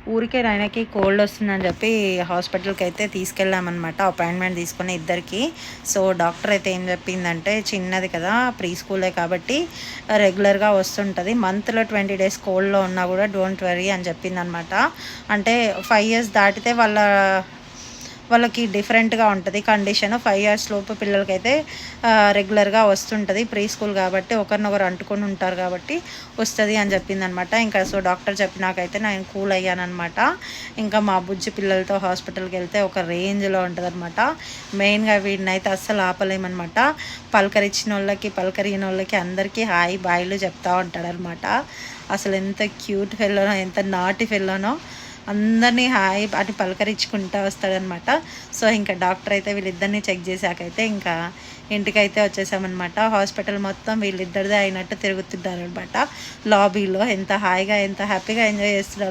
ఊరికే ఆయనకి కోల్డ్ వస్తుందని చెప్పి హాస్పిటల్కి అయితే తీసుకెళ్ళామన్నమాట, అపాయింట్మెంట్ తీసుకుని ఇద్దరికి. సో డాక్టర్ అయితే ఏం చెప్పిందంటే, చిన్నది కదా, ప్రీ స్కూలే కాబట్టి రెగ్యులర్గా వస్తుంటుంది, మంత్లో 20 days కోల్డ్లో ఉన్నా కూడా డోంట్ వరీ అని చెప్పిందనమాట. అంటే 5 years దాటితే వాళ్ళకి డిఫరెంట్గా ఉంటుంది కండిషన్. 5 years లోపు పిల్లలకైతే రెగ్యులర్గా వస్తుంటుంది, ప్రీ స్కూల్ కాబట్టి ఒకరినొకరు అంటుకొని ఉంటారు కాబట్టి వస్తుంది అని చెప్పిందనమాట. ఇంకా సో డాక్టర్ చెప్పినాకైతే నేను కూల్ అయ్యానమాట. ఇంకా మా బుజ్జి పిల్లలతో హాస్పిటల్కి వెళ్తే ఒక రేంజ్లో ఉంటుంది అనమాట. మెయిన్గా వీడినైతే అస్సలు ఆపలేమన్నమాట. పలకరించిన వాళ్ళకి పలకరిగిన వాళ్ళకి అందరికీ హాయ్ బాయ్లు చెప్తూ ఉంటాడనమాట. అసలు ఎంత క్యూట్ ఫెల్లోనో, ఎంత నాటి ఫెల్లోనో, అందరినీ హాయ్ అని పలకరించుకుంటూ వస్తాడనమాట. సో ఇంకా డాక్టర్ అయితే వీళ్ళిద్దరిని చెక్ చేశాకైతే ఇంకా ఇంటికైతే వచ్చేసామన్నమాట. హాస్పిటల్ మొత్తం వీళ్ళిద్దరిదే అయినట్టు తిరుగుతున్నారనమాట. లాబీలో ఎంత హాయిగా ఎంత హ్యాపీగా ఎంజాయ్ చేస్తున్నారు.